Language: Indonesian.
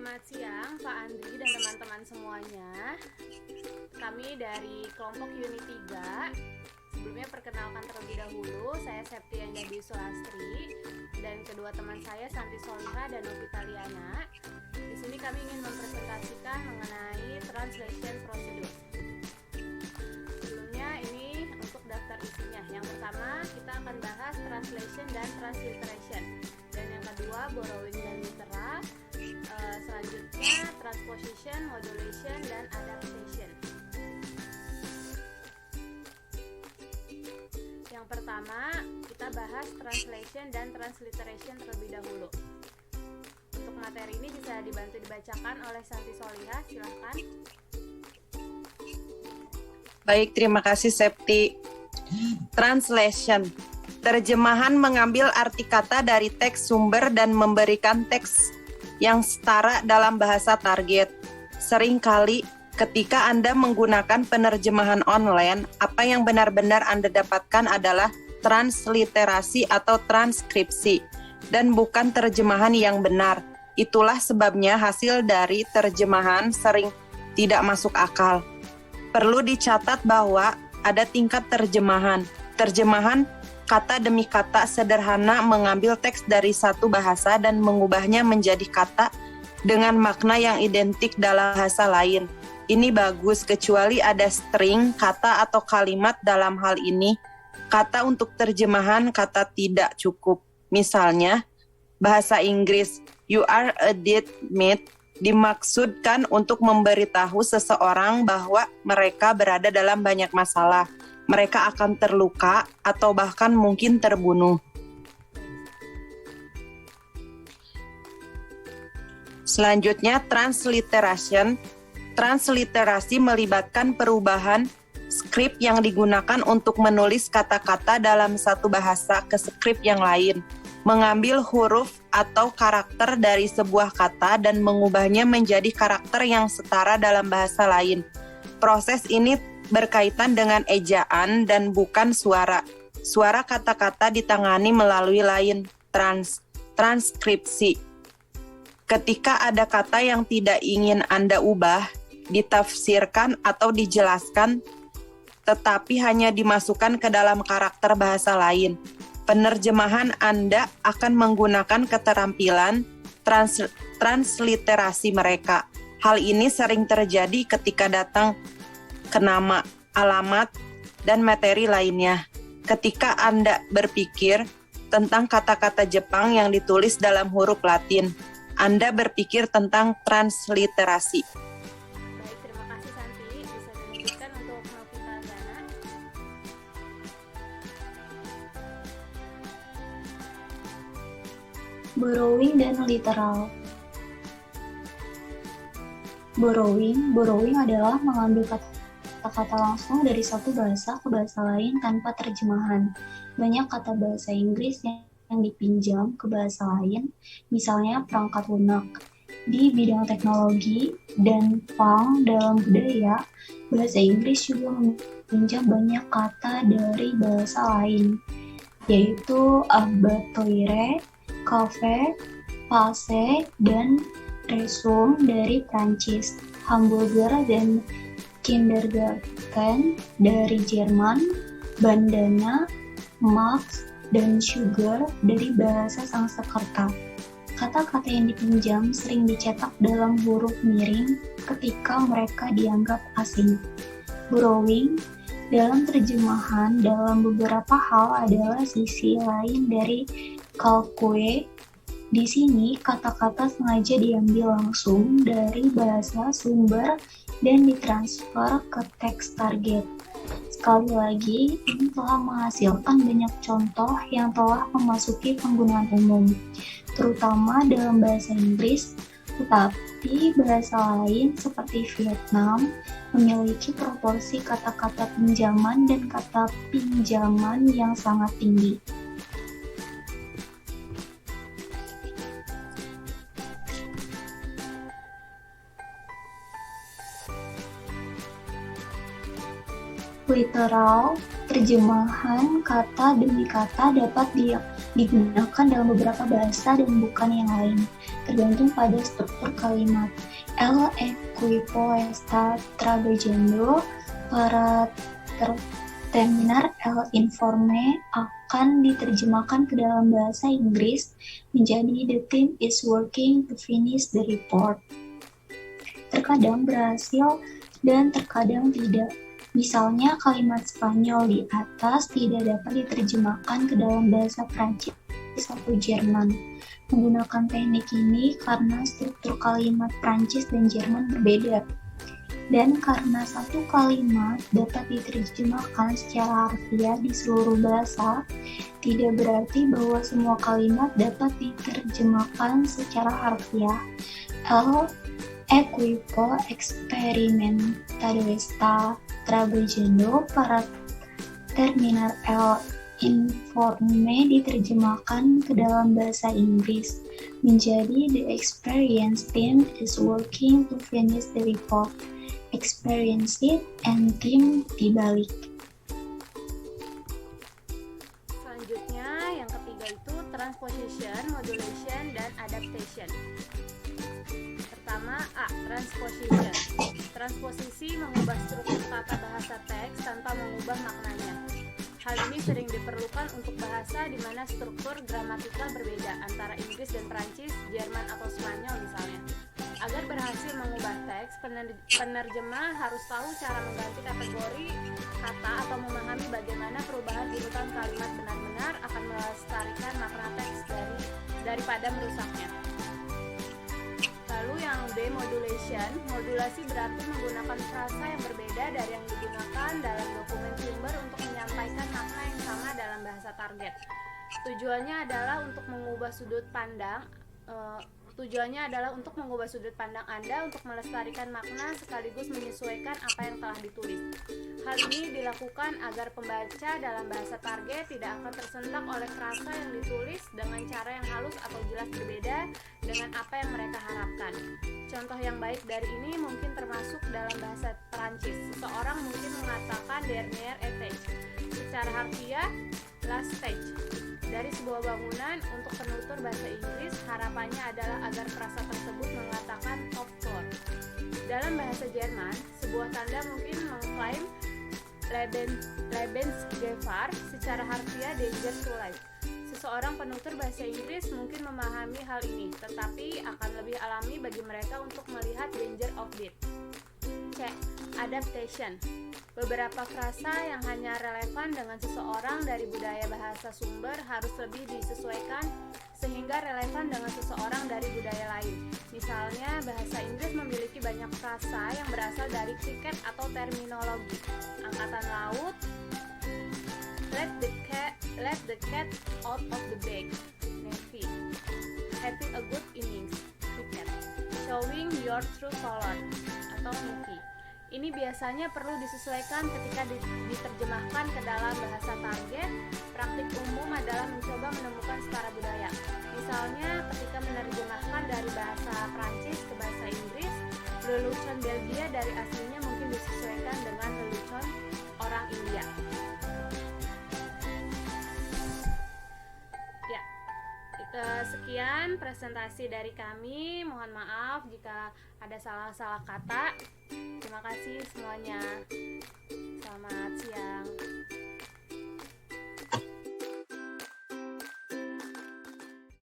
Selamat siang Pak Andri dan teman-teman semuanya. Kami dari kelompok Unit 3. Sebelumnya perkenalkan terlebih dahulu, saya Septian Jadi Sulastri dan kedua teman saya Santi Soliha dan Novita Liana. Di sini kami ingin mempresentasikan mengenai translation procedure. Sebelumnya ini untuk daftar isinya. Yang pertama kita akan bahas translation dan transliteration. Dan yang kedua borrowing dan litera. Selanjutnya transposition, modulation, dan adaptation. Yang pertama kita bahas translation dan transliteration terlebih dahulu. Untuk materi ini bisa dibantu dibacakan oleh Santi Soliha, silahkan. Baik, terima kasih Septi. Translation. Terjemahan mengambil arti kata dari teks sumber dan memberikan teks yang setara dalam bahasa target. Seringkali ketika Anda menggunakan penerjemahan online, apa yang benar-benar Anda dapatkan adalah transliterasi atau transkripsi dan bukan terjemahan yang benar. Itulah sebabnya hasil dari terjemahan sering tidak masuk akal. Perlu dicatat bahwa ada tingkat terjemahan. Terjemahan kata demi kata sederhana mengambil teks dari satu bahasa dan mengubahnya menjadi kata dengan makna yang identik dalam bahasa lain. Ini bagus kecuali ada string, kata atau kalimat dalam hal ini. Kata untuk terjemahan kata tidak cukup. Misalnya, bahasa Inggris, you are a dead meat, dimaksudkan untuk memberitahu seseorang bahwa mereka berada dalam banyak masalah. Mereka akan terluka atau bahkan mungkin terbunuh. Selanjutnya, transliteration. Transliterasi melibatkan perubahan skrip yang digunakan untuk menulis kata-kata dalam satu bahasa ke skrip yang lain. Mengambil huruf atau karakter dari sebuah kata dan mengubahnya menjadi karakter yang setara dalam bahasa lain. Proses ini berkaitan dengan ejaan dan bukan suara. Suara kata-kata ditangani melalui lain transkripsi. Ketika ada kata yang tidak ingin Anda ubah, ditafsirkan atau dijelaskan, tetapi hanya dimasukkan ke dalam karakter bahasa lain. Penerjemahan Anda akan menggunakan keterampilan transliterasi mereka. Hal ini sering terjadi ketika datang ke nama, alamat, dan materi lainnya. Ketika Anda berpikir tentang kata-kata Jepang yang ditulis dalam huruf Latin, Anda berpikir tentang transliterasi. Baik, terima kasih Santi. Bisa dilanjutkan untuk Novita Liana. Borrowing dan literal. Borrowing adalah mengambil kata-kata langsung dari satu bahasa ke bahasa lain tanpa terjemahan. Banyak kata bahasa Inggris yang dipinjam ke bahasa lain, misalnya perangkat lunak. Di bidang teknologi dan punk dalam budaya, bahasa Inggris juga meminjam banyak kata dari bahasa lain, yaitu abattoir, cafe, passe, dan resume dari Prancis, hamburger dan kindergarten dari Jerman, bandana, max, dan sugar dari bahasa Sanskerta. Kata-kata yang dipinjam sering dicetak dalam huruf miring ketika mereka dianggap asing. Borrowing dalam terjemahan dalam beberapa hal adalah sisi lain dari calque. Di sini, kata-kata sengaja diambil langsung dari bahasa sumber dan ditransfer ke teks target. Sekali lagi, ini telah menghasilkan banyak contoh yang telah memasuki penggunaan umum, terutama dalam bahasa Inggris, tetapi bahasa lain seperti Vietnam memiliki proporsi kata-kata pinjaman dan kata pinjaman yang sangat tinggi. Literal, terjemahan kata demi kata dapat digunakan dalam beberapa bahasa dan bukan yang lain, tergantung pada struktur kalimat. El equipo está trabajando para terminar el informe akan diterjemahkan ke dalam bahasa Inggris menjadi the team is working to finish the report. Terkadang berhasil dan terkadang tidak. Misalnya kalimat Spanyol di atas tidak dapat diterjemahkan ke dalam bahasa Prancis atau Jerman. Menggunakan teknik ini karena struktur kalimat Prancis dan Jerman berbeda. Dan karena satu kalimat dapat diterjemahkan secara harfiah di seluruh bahasa, tidak berarti bahwa semua kalimat dapat diterjemahkan secara harfiah. El equipo experimentado está trabajando para terminar el informe diterjemahkan ke dalam bahasa Inggris menjadi the experienced team is working to finish the report. Experienced and team dibalik. Selanjutnya yang ketiga itu transposition, modulation, dan adaptation. Pertama A. Transposition. Transposisi mengubah struktur tata bahasa teks tanpa mengubah maknanya. Hal ini sering diperlukan untuk bahasa di mana struktur gramatikal berbeda antara Inggris dan Prancis, Jerman atau Spanyol misalnya. Agar berhasil mengubah teks, penerjemah harus tahu cara mengganti kategori kata atau memahami bagaimana perubahan urutan kalimat benar-benar akan melestarikan makna teks daripada merusaknya. Lalu yang B, modulation. Modulasi berarti menggunakan frasa yang berbeda dari yang digunakan dalam dokumen sumber untuk menyampaikan makna yang sama dalam bahasa target. Tujuannya adalah untuk mengubah sudut pandang Anda untuk melestarikan makna sekaligus menyesuaikan apa yang telah ditulis. Hal ini dilakukan agar pembaca dalam bahasa target tidak akan tersentak oleh frasa yang ditulis dengan cara yang halus atau jelas berbeda dengan apa yang mereka harapkan. Contoh yang baik dari ini mungkin termasuk dalam bahasa Perancis. Seseorang mungkin mengatakan dernier étage, secara harfiah last stage. Dari sebuah bangunan untuk penutur bahasa Inggris, harapannya adalah agar frasa tersebut mengatakan top floor. Dalam bahasa Jerman, sebuah tanda mungkin mengklaim Lebensgefahr, secara harfiah danger to life. Seseorang penutur bahasa Inggris mungkin memahami hal ini, tetapi akan lebih alami bagi mereka untuk melihat danger of death. C. Adaptation. Beberapa frasa yang hanya relevan dengan seseorang dari budaya bahasa sumber harus lebih disesuaikan sehingga relevan dengan seseorang dari budaya lain. Misalnya, bahasa Inggris memiliki banyak frasa yang berasal dari kriket atau terminologi angkatan laut, let the cat out of the bag, Navy, having a good innings, cricket, showing your true color, atau Navy. Ini biasanya perlu disesuaikan ketika diterjemahkan ke dalam bahasa target. Praktik umum adalah mencoba menemukan setara budaya. Misalnya, ketika menerjemahkan dari bahasa Prancis ke bahasa Inggris, lelucon Belgia dari aslinya mungkin disesuaikan dengan lelucon orang India. Ya, sekian presentasi dari kami. Mohon maaf jika ada salah-salah kata. Terima kasih semuanya. Selamat siang.